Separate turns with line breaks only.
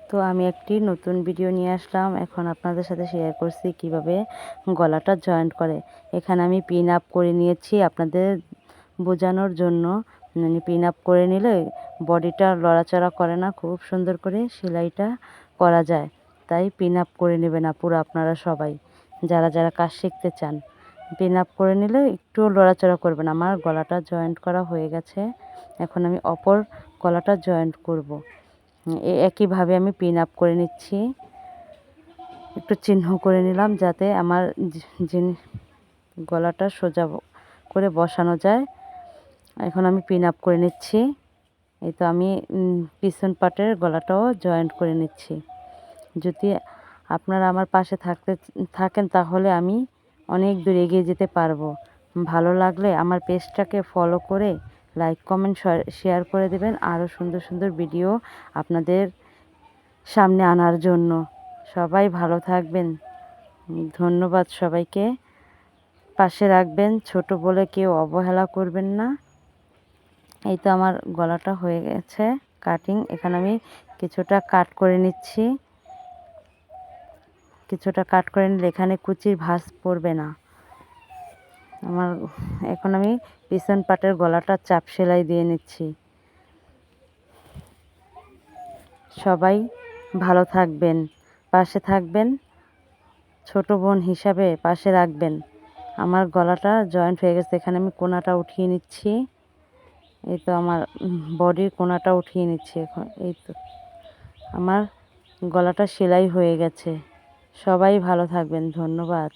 তো আমি একটি নতুন ভিডিও নিয়ে আসলাম। এখন আপনাদের সাথে শেয়ার করছি কিভাবে গলাটা জয়েন্ট করে। এখানে আমি পিন আপ করে নিয়েছি আপনাদের বোঝানোর জন্য। মানে পিন আপ করে নিলে বডিটা লড়াচড়া করে না, খুব সুন্দর করে সেলাইটা করা যায়। তাই পিন আপ করে নেবেন পুরো আপনারা সবাই যারা যারা কাজ শিখতে চান। পিন আপ করে নিলে একটুও লড়াচড়া করবেন। আমার গলাটা জয়েন্ট করা হয়ে গেছে। এখন আমি অপর গলাটা জয়েন্ট করব। একইভাবে আমি পিন আপ করে নিচ্ছি, একটু চিহ্ন করে নিলাম যাতে আমার গলাটা সোজা করে বসানো যায়। এখন আমি পিন আপ করে নিচ্ছি। এই তো আমি পিছন পাটের গলাটাও জয়েন্ট করে নিচ্ছি। যদি আপনারা আমার পাশে থাকেন তাহলে আমি অনেক দূর এগিয়ে যেতে পারবো। ভালো লাগলে আমার পেজটাকে ফলো করে লাইক কমেন্ট শেয়ার করে দেবেন, আরও সুন্দর সুন্দর ভিডিও আপনাদের সামনে আনার জন্য। সবাই ভালো থাকবেন। ধন্যবাদ সবাইকে। পাশে রাখবেন, ছোট বলে কেউ অবহেলা করবেন না। এই তো আমার গলাটা হয়ে গেছে কাটিং। এখানে আমি কিছুটা কাট করে নিচ্ছি। কিছুটা কাট করে নিলে এখানে কুচির ভাঁজ পড়বে না আমার। এখন আমি পিছন পাটের গলাটা চাপ সেলাই দিয়ে নিচ্ছি। সবাই ভালো থাকবেন, পাশে থাকবেন, ছোট বোন হিসাবে পাশে রাখবেন। আমার গলাটা জয়েন্ট হয়ে গেছে। এখানে আমি কোনাটা উঠিয়ে নিচ্ছি। এই তো আমার বডির কোনাটা উঠিয়ে নিচ্ছি এখন। এই তো আমার গলাটা সেলাই হয়ে গেছে। সবাই ভালো থাকবেন। ধন্যবাদ।